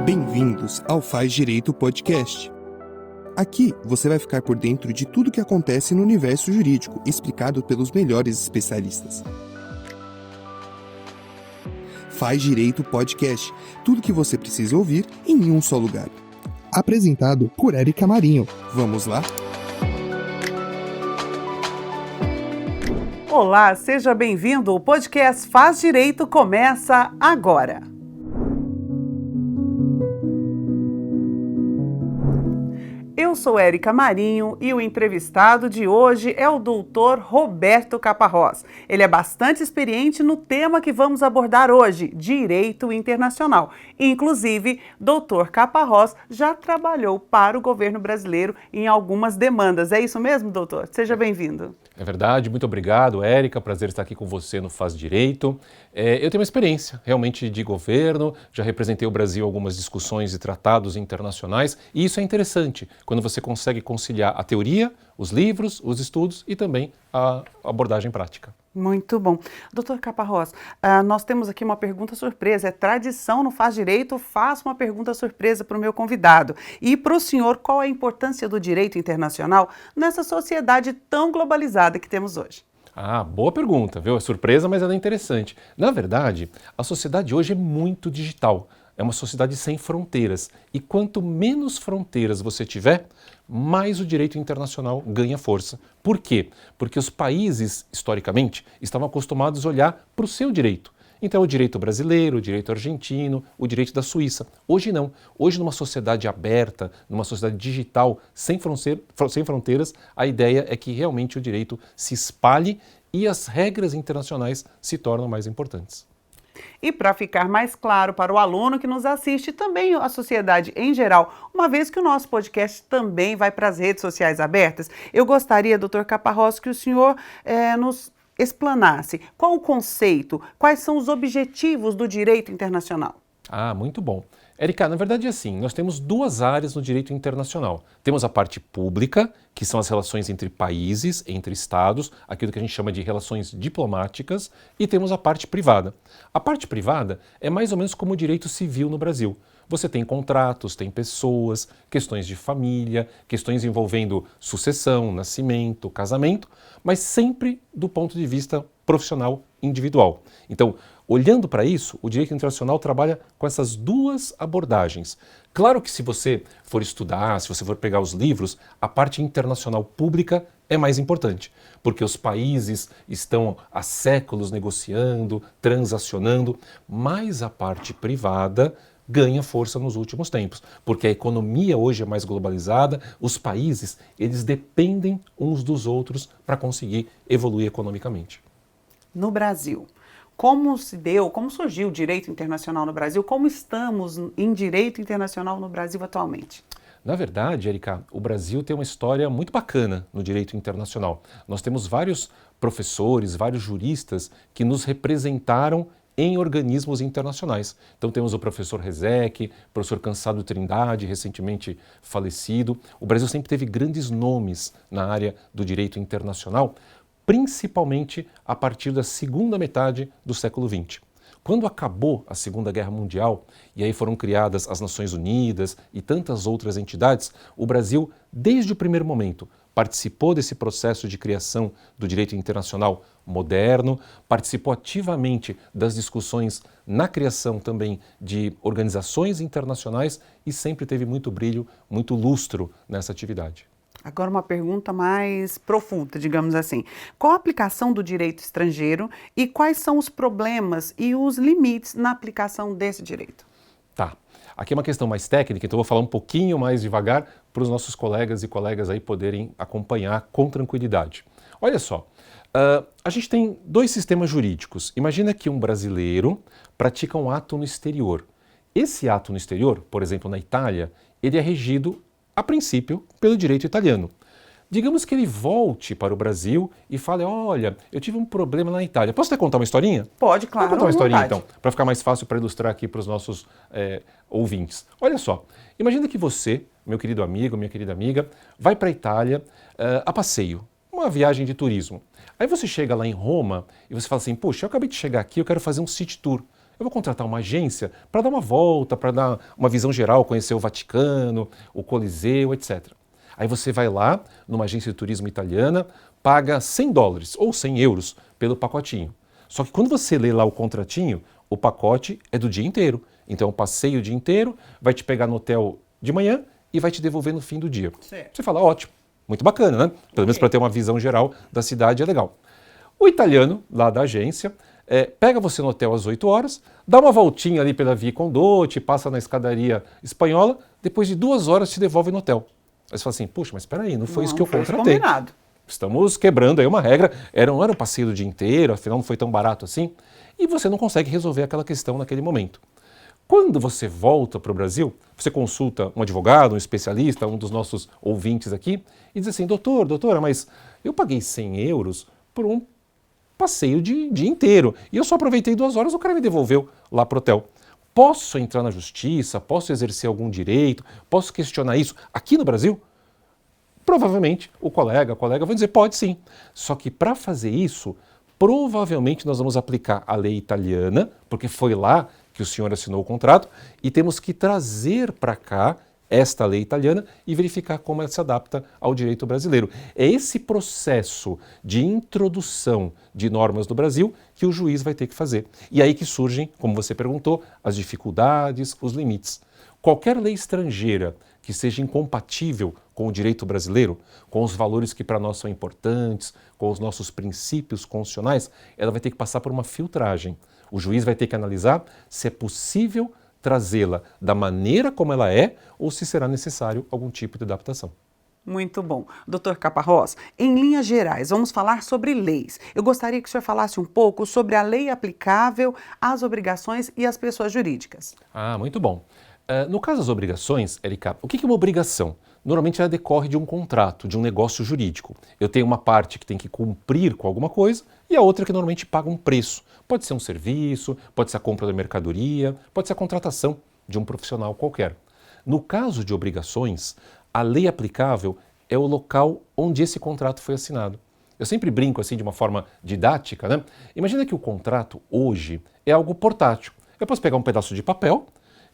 Bem-vindos ao Faz Direito Podcast. Aqui você vai ficar por dentro de tudo que acontece no universo jurídico, explicado pelos melhores especialistas. Faz Direito Podcast, tudo que você precisa ouvir em um só lugar. Apresentado por Érica Marinho. Vamos lá? Olá, seja bem-vindo. O podcast Faz Direito começa agora. Eu sou Érica Marinho e o entrevistado de hoje é o doutor Roberto Caparrós. Ele é bastante experiente no tema que vamos abordar hoje, Direito Internacional. Inclusive, doutor Caparrós já trabalhou para o governo brasileiro em algumas demandas. É isso mesmo, doutor? Seja bem-vindo. É verdade, muito obrigado, Érica, prazer estar aqui com você no Faz Direito. Eu tenho uma experiência realmente de governo, já representei o Brasil em algumas discussões e tratados internacionais, e isso é interessante, quando você consegue conciliar a teoria, os livros, os estudos e também a abordagem prática. Muito bom. Doutor Caparrós, nós temos aqui uma pergunta surpresa. É tradição no Faz Direito, faço uma pergunta surpresa para o meu convidado. E para o senhor, qual é a importância do direito internacional nessa sociedade tão globalizada que temos hoje? Boa pergunta, viu? É surpresa, mas ela é interessante. Na verdade, a sociedade hoje é muito digital. É uma sociedade sem fronteiras. E quanto menos fronteiras você tiver, mais o direito internacional ganha força. Por quê? Porque os países, historicamente, estavam acostumados a olhar para o seu direito. Então, o direito brasileiro, o direito argentino, o direito da Suíça. Hoje não. Hoje, numa sociedade aberta, numa sociedade digital, sem fronteiras, a ideia é que realmente o direito se espalhe e as regras internacionais se tornam mais importantes. E para ficar mais claro para o aluno que nos assiste, também a sociedade em geral, uma vez que o nosso podcast também vai para as redes sociais abertas, eu gostaria, doutor Caparrós, que o senhor nos explanasse qual o conceito, quais são os objetivos do direito internacional. Muito bom. Érica, na verdade é assim, nós temos duas áreas no direito internacional. Temos a parte pública, que são as relações entre países, entre estados, aquilo que a gente chama de relações diplomáticas, e temos a parte privada. A parte privada é mais ou menos como o direito civil no Brasil. Você tem contratos, tem pessoas, questões de família, questões envolvendo sucessão, nascimento, casamento, mas sempre do ponto de vista profissional individual. Então, olhando para isso, o direito internacional trabalha com essas duas abordagens. Claro que se você for estudar, se você for pegar os livros, a parte internacional pública é mais importante, porque os países estão há séculos negociando, transacionando, mas a parte privada ganha força nos últimos tempos, porque a economia hoje é mais globalizada, os países, eles dependem uns dos outros para conseguir evoluir economicamente. No Brasil, como surgiu o direito internacional no Brasil? Como estamos em direito internacional no Brasil atualmente? Na verdade, Érica, o Brasil tem uma história muito bacana no direito internacional. Nós temos vários professores, vários juristas que nos representaram em organismos internacionais. Então temos o professor Rezec, professor Cansado Trindade, recentemente falecido. O Brasil sempre teve grandes nomes na área do direito internacional, principalmente a partir da segunda metade do século XX. Quando acabou a Segunda Guerra Mundial, e aí foram criadas as Nações Unidas e tantas outras entidades, o Brasil, desde o primeiro momento, participou desse processo de criação do direito internacional moderno, participou ativamente das discussões na criação também de organizações internacionais e sempre teve muito brilho, muito lustro nessa atividade. Agora uma pergunta mais profunda, digamos assim. Qual a aplicação do direito estrangeiro e quais são os problemas e os limites na aplicação desse direito? Aqui é uma questão mais técnica, então eu vou falar um pouquinho mais devagar para os nossos colegas e colegas aí poderem acompanhar com tranquilidade. Olha só, a gente tem dois sistemas jurídicos. Imagina que um brasileiro pratica um ato no exterior. Esse ato no exterior, por exemplo, na Itália, ele é regido, a princípio, pelo direito italiano. Digamos que ele volte para o Brasil e fale, olha, eu tive um problema na Itália. Posso até contar uma historinha? Pode, claro. Vou contar uma historinha então, para ficar mais fácil para ilustrar aqui para os nossos ouvintes. Olha só, imagina que você, meu querido amigo, minha querida amiga, vai para a Itália a passeio, uma viagem de turismo. Aí você chega lá em Roma e você fala assim, poxa, eu acabei de chegar aqui, eu quero fazer um city tour. Eu vou contratar uma agência para dar uma volta, para dar uma visão geral, conhecer o Vaticano, o Coliseu, etc. Aí você vai lá numa agência de turismo italiana, paga $100 ou 100 euros pelo pacotinho. Só que quando você lê lá o contratinho, o pacote é do dia inteiro. Então, o passeio o dia inteiro, vai te pegar no hotel de manhã e vai te devolver no fim do dia. Certo. Você fala, ótimo, muito bacana, né? Pelo menos para ter uma visão geral da cidade é legal. O italiano, lá da agência, pega você no hotel às 8 horas, dá uma voltinha ali pela Via Condotti, passa na escadaria espanhola, depois de 2 horas te devolve no hotel. Aí você fala assim, puxa, mas espera aí, não foi isso que eu contratei. Combinado. Estamos quebrando aí uma regra, não era um passeio do dia inteiro, afinal não foi tão barato assim, e você não consegue resolver aquela questão naquele momento. Quando você volta para o Brasil, você consulta um advogado, um especialista, um dos nossos ouvintes aqui, e diz assim, doutora, mas eu paguei 100 euros por um passeio de dia inteiro, e eu só aproveitei 2 horas, o cara me devolveu lá para o hotel. Posso entrar na justiça? Posso exercer algum direito? Posso questionar isso aqui no Brasil? Provavelmente a colega vai dizer, pode sim. Só que para fazer isso, provavelmente nós vamos aplicar a lei italiana, porque foi lá que o senhor assinou o contrato, e temos que trazer para cá esta lei italiana e verificar como ela se adapta ao direito brasileiro. É esse processo de introdução de normas do Brasil que o juiz vai ter que fazer. E aí que surgem, como você perguntou, as dificuldades, os limites. Qualquer lei estrangeira que seja incompatível com o direito brasileiro, com os valores que para nós são importantes, com os nossos princípios constitucionais, ela vai ter que passar por uma filtragem. O juiz vai ter que analisar se é possível trazê-la da maneira como ela é ou se será necessário algum tipo de adaptação. Muito bom. Dr. Caparrós, em linhas gerais, vamos falar sobre leis. Eu gostaria que o senhor falasse um pouco sobre a lei aplicável às obrigações e às pessoas jurídicas. Muito bom. No caso das obrigações, Erika, o que é uma obrigação? Normalmente ela decorre de um contrato, de um negócio jurídico. Eu tenho uma parte que tem que cumprir com alguma coisa e a outra que normalmente paga um preço. Pode ser um serviço, pode ser a compra da mercadoria, pode ser a contratação de um profissional qualquer. No caso de obrigações, a lei aplicável é o local onde esse contrato foi assinado. Eu sempre brinco assim de uma forma didática, né? Imagina que o contrato hoje é algo portátil. Eu posso pegar um pedaço de papel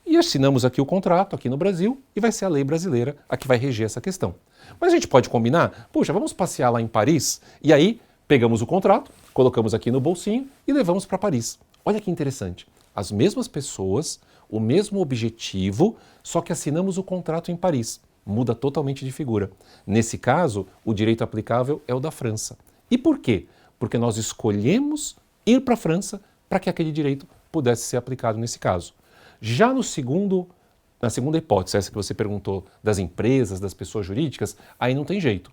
e assinamos aqui o contrato, aqui no Brasil, e vai ser a lei brasileira a que vai reger essa questão. Mas a gente pode combinar, puxa, vamos passear lá em Paris, e aí pegamos o contrato, colocamos aqui no bolsinho e levamos para Paris. Olha que interessante, as mesmas pessoas, o mesmo objetivo, só que assinamos o contrato em Paris. Muda totalmente de figura. Nesse caso, o direito aplicável é o da França. E por quê? Porque nós escolhemos ir para a França para que aquele direito pudesse ser aplicado nesse caso. Já na segunda hipótese, essa que você perguntou das empresas, das pessoas jurídicas, aí não tem jeito.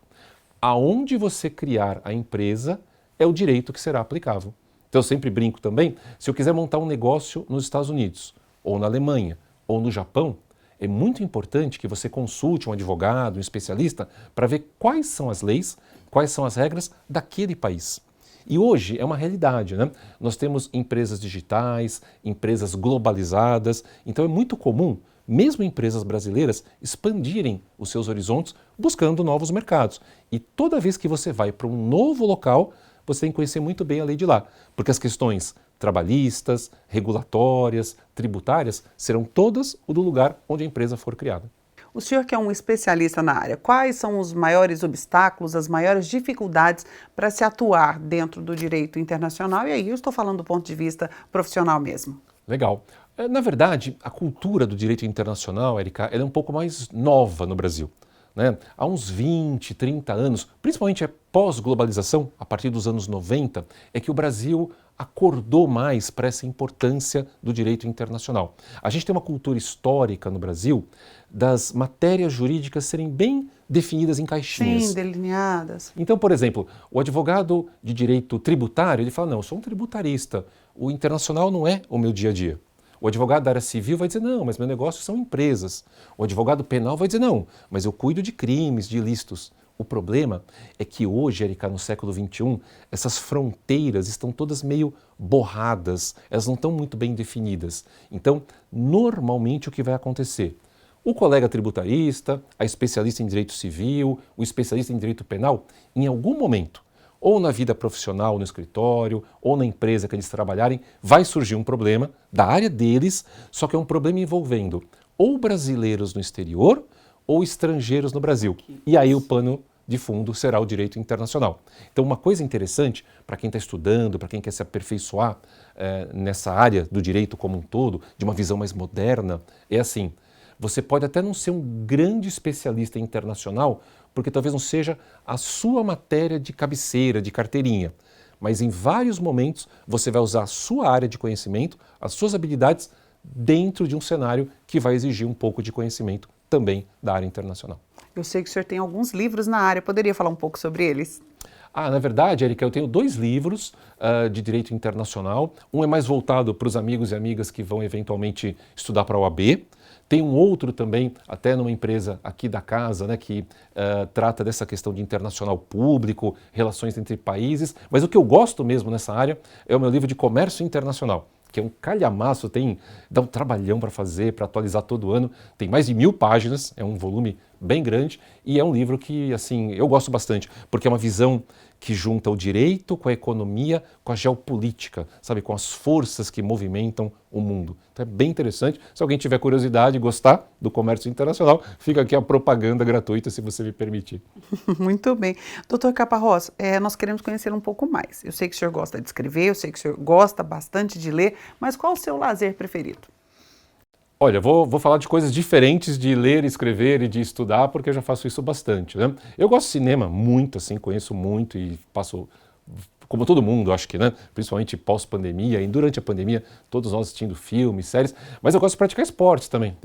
Aonde você criar a empresa é o direito que será aplicável. Então eu sempre brinco também, se eu quiser montar um negócio nos Estados Unidos, ou na Alemanha, ou no Japão, é muito importante que você consulte um advogado, um especialista, para ver quais são as leis, quais são as regras daquele país. E hoje é uma realidade, né? Nós temos empresas digitais, empresas globalizadas, então é muito comum, mesmo empresas brasileiras, expandirem os seus horizontes buscando novos mercados. E toda vez que você vai para um novo local, você tem que conhecer muito bem a lei de lá, porque as questões trabalhistas, regulatórias, tributárias, serão todas o do lugar onde a empresa for criada. O senhor que é um especialista na área, quais são os maiores obstáculos, as maiores dificuldades para se atuar dentro do direito internacional? E aí eu estou falando do ponto de vista profissional mesmo. Legal. Na verdade, a cultura do direito internacional, Erika, ela é um pouco mais nova no Brasil. Né? Há uns 20, 30 anos, principalmente pós-globalização, a partir dos anos 90, é que o Brasil acordou mais para essa importância do direito internacional. A gente tem uma cultura histórica no Brasil das matérias jurídicas serem bem definidas em caixinhas. Sim, delineadas. Então, por exemplo, o advogado de direito tributário, ele fala, não, eu sou um tributarista, o internacional não é o meu dia a dia. O advogado da área civil vai dizer, não, mas meu negócio são empresas. O advogado penal vai dizer, não, mas eu cuido de crimes, de ilícitos. O problema é que hoje, Erika, no século XXI, essas fronteiras estão todas meio borradas, elas não estão muito bem definidas. Então, normalmente o que vai acontecer? O colega tributarista, a especialista em direito civil, o especialista em direito penal, em algum momento, ou na vida profissional, no escritório, ou na empresa que eles trabalharem, vai surgir um problema da área deles, só que é um problema envolvendo ou brasileiros no exterior ou estrangeiros no Brasil. E aí o pano de fundo será o direito internacional. Então, uma coisa interessante para quem está estudando, para quem quer se aperfeiçoar nessa área do direito como um todo, de uma visão mais moderna, é assim, você pode até não ser um grande especialista internacional, porque talvez não seja a sua matéria de cabeceira, de carteirinha, mas em vários momentos você vai usar a sua área de conhecimento, as suas habilidades, dentro de um cenário que vai exigir um pouco de conhecimento também da área internacional. Eu sei que o senhor tem alguns livros na área, poderia falar um pouco sobre eles? Na verdade, Érica, eu tenho 2 livros de direito internacional. Um é mais voltado para os amigos e amigas que vão eventualmente estudar para a OAB. Tem um outro também, até numa empresa aqui da casa, né, que trata dessa questão de internacional público, relações entre países. Mas o que eu gosto mesmo nessa área é o meu livro de comércio internacional, que é um calhamaço, dá um trabalhão para fazer, para atualizar todo ano. Tem mais de 1000 páginas, é um volume bem grande e é um livro que, assim, eu gosto bastante, porque é uma visão que junta o direito com a economia, com a geopolítica, sabe, com as forças que movimentam o mundo. Então é bem interessante. Se alguém tiver curiosidade e gostar do comércio internacional, fica aqui a propaganda gratuita, se você me permitir. Muito bem. Doutor Caparrós, nós queremos conhecê-lo um pouco mais. Eu sei que o senhor gosta de escrever, eu sei que o senhor gosta bastante de ler, mas qual o seu lazer preferido? Olha, vou falar de coisas diferentes de ler, escrever e de estudar, porque eu já faço isso bastante, né? Eu gosto de cinema muito, assim, conheço muito e passo, como todo mundo, acho que, né? Principalmente pós-pandemia e durante a pandemia, todos nós assistindo filmes, séries, mas eu gosto de praticar esportes também.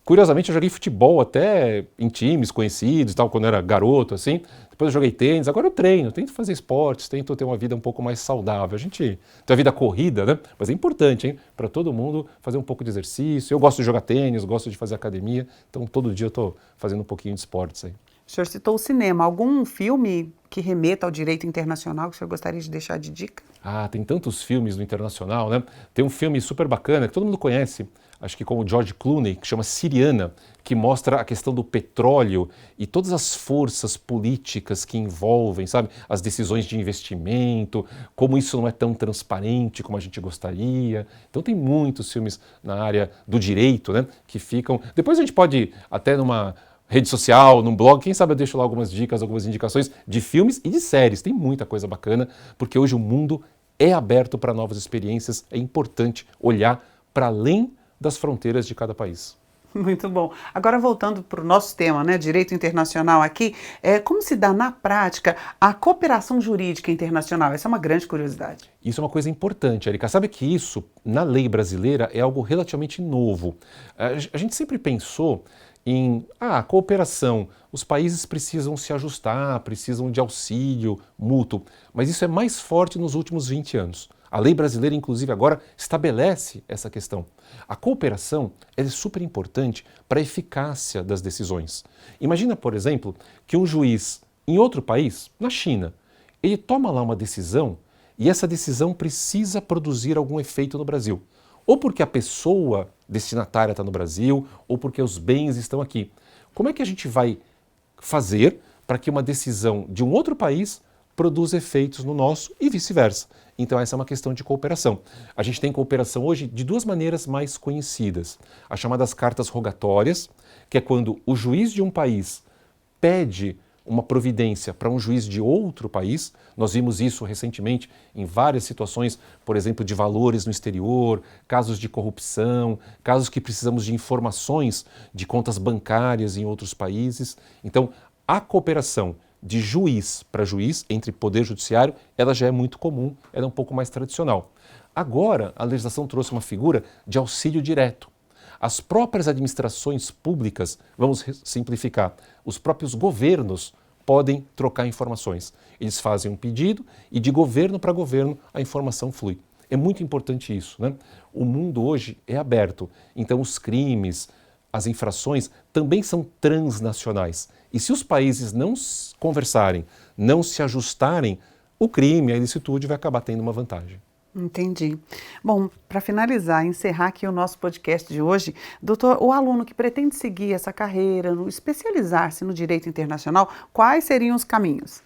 Curiosamente, eu joguei futebol até em times conhecidos e tal, quando eu era garoto, assim. Depois eu joguei tênis, agora eu treino, tento fazer esportes, tento ter uma vida um pouco mais saudável. A gente tem a vida corrida, né? Mas é importante, hein? Para todo mundo fazer um pouco de exercício. Eu gosto de jogar tênis, gosto de fazer academia, então todo dia eu estou fazendo um pouquinho de esportes aí. O senhor citou o cinema. Algum filme que remeta ao direito internacional que o senhor gostaria de deixar de dica? Tem tantos filmes no internacional, né? Tem um filme super bacana que todo mundo conhece, acho que com o George Clooney, que chama Syriana, que mostra a questão do petróleo e todas as forças políticas que envolvem, sabe, as decisões de investimento, como isso não é tão transparente como a gente gostaria. Então tem muitos filmes na área do direito, né, que ficam... Depois a gente pode, até numa rede social, num blog, quem sabe eu deixo lá algumas dicas, algumas indicações de filmes e de séries. Tem muita coisa bacana, porque hoje o mundo é aberto para novas experiências, é importante olhar para além das fronteiras de cada país. Muito bom. Agora voltando para o nosso tema, né, direito internacional aqui, como se dá na prática a cooperação jurídica internacional? Essa é uma grande curiosidade. Isso é uma coisa importante, Erika. Sabe que isso, na lei brasileira, é algo relativamente novo. A gente sempre pensou em cooperação. Os países precisam se ajustar, precisam de auxílio mútuo, mas isso é mais forte nos últimos 20 anos. A lei brasileira, inclusive, agora estabelece essa questão. A cooperação é super importante para a eficácia das decisões. Imagina, por exemplo, que um juiz em outro país, na China, ele toma lá uma decisão e essa decisão precisa produzir algum efeito no Brasil. Ou porque a pessoa destinatária está no Brasil, ou porque os bens estão aqui. Como é que a gente vai fazer para que uma decisão de um outro país produza efeitos no nosso e vice-versa? Então essa é uma questão de cooperação. A gente tem cooperação hoje de 2 maneiras mais conhecidas. As chamadas cartas rogatórias, que é quando o juiz de um país pede uma providência para um juiz de outro país. Nós vimos isso recentemente em várias situações, por exemplo, de valores no exterior, casos de corrupção, casos que precisamos de informações de contas bancárias em outros países. Então, a cooperação de juiz para juiz, entre poder judiciário, ela já é muito comum, ela é um pouco mais tradicional. Agora, a legislação trouxe uma figura de auxílio direto. As próprias administrações públicas, vamos simplificar, os próprios governos podem trocar informações. Eles fazem um pedido e de governo para governo a informação flui. É muito importante isso, né? O mundo hoje é aberto, então os crimes, as infrações também são transnacionais. E se os países não conversarem, não se ajustarem, o crime, a ilicitude vai acabar tendo uma vantagem. Entendi. Bom, para finalizar, encerrar aqui o nosso podcast de hoje, doutor, o aluno que pretende seguir essa carreira, especializar-se no direito internacional, quais seriam os caminhos?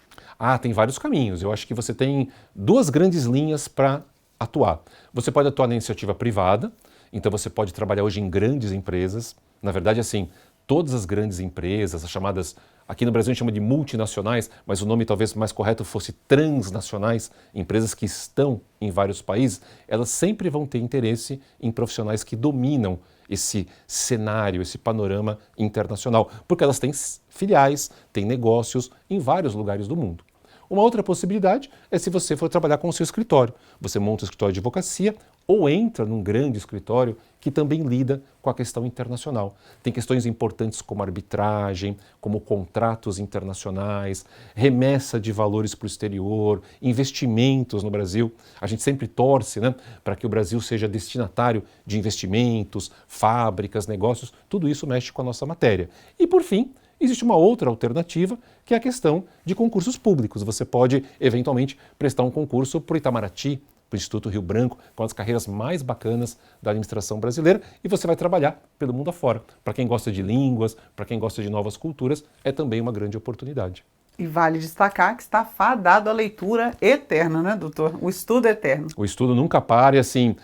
Tem vários caminhos. Eu acho que você tem duas grandes linhas para atuar. Você pode atuar na iniciativa privada, então você pode trabalhar hoje em grandes empresas. Na verdade, assim, todas as grandes empresas, as chamadas, aqui no Brasil a gente chama de multinacionais, mas o nome talvez mais correto fosse transnacionais, empresas que estão em vários países, elas sempre vão ter interesse em profissionais que dominam esse cenário, esse panorama internacional, porque elas têm filiais, têm negócios em vários lugares do mundo. Uma outra possibilidade é se você for trabalhar com o seu escritório. Você monta um escritório de advocacia ou entra num grande escritório que também lida com a questão internacional. Tem questões importantes como arbitragem, como contratos internacionais, remessa de valores para o exterior, investimentos no Brasil. A gente sempre torce, né, para que o Brasil seja destinatário de investimentos, fábricas, negócios. Tudo isso mexe com a nossa matéria. E, por fim, existe uma outra alternativa, que é a questão de concursos públicos. Você pode, eventualmente, prestar um concurso para o Itamaraty, para o Instituto Rio Branco, com as carreiras mais bacanas da administração brasileira, e você vai trabalhar pelo mundo afora. Para quem gosta de línguas, para quem gosta de novas culturas, é também uma grande oportunidade. E vale destacar que está fadado à leitura eterna, né, doutor? O estudo eterno. O estudo nunca para, e assim,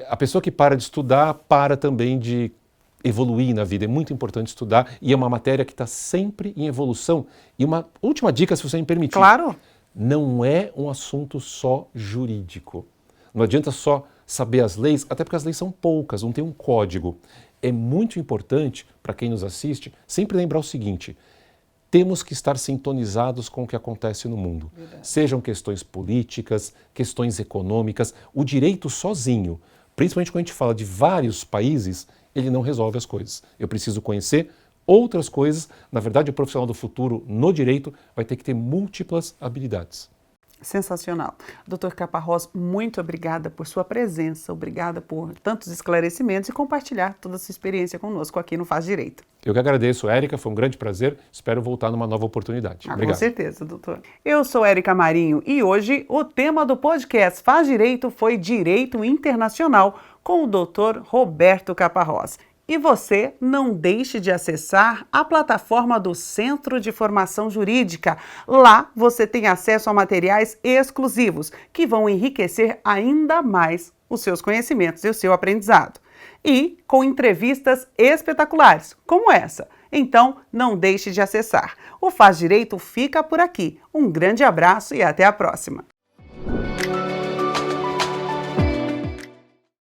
a pessoa que para de estudar, para também de evoluir na vida. É muito importante estudar e é uma matéria que está sempre em evolução. E uma última dica, se você me permitir. Claro. Não é um assunto só jurídico. Não adianta só saber as leis, até porque as leis são poucas, não tem um código. É muito importante, para quem nos assiste, sempre lembrar o seguinte: temos que estar sintonizados com o que acontece no mundo. Verdade. Sejam questões políticas, questões econômicas. O direito sozinho, principalmente quando a gente fala de vários países, ele não resolve as coisas. Eu preciso conhecer outras coisas. Na verdade, o profissional do futuro no direito vai ter que ter múltiplas habilidades. Sensacional. Dr. Caparrós, muito obrigada por sua presença, obrigada por tantos esclarecimentos e compartilhar toda a sua experiência conosco aqui no Faz Direito. Eu que agradeço, Érica, foi um grande prazer, espero voltar numa nova oportunidade. Obrigado. Com certeza, doutor. Eu sou Érica Marinho e hoje o tema do podcast Faz Direito foi Direito Internacional com o Dr. Roberto Caparrós. E você não deixe de acessar a plataforma do Centro de Formação Jurídica. Lá você tem acesso a materiais exclusivos que vão enriquecer ainda mais os seus conhecimentos e o seu aprendizado. E com entrevistas espetaculares, como essa. Então, não deixe de acessar. O Faz Direito fica por aqui. Um grande abraço e até a próxima.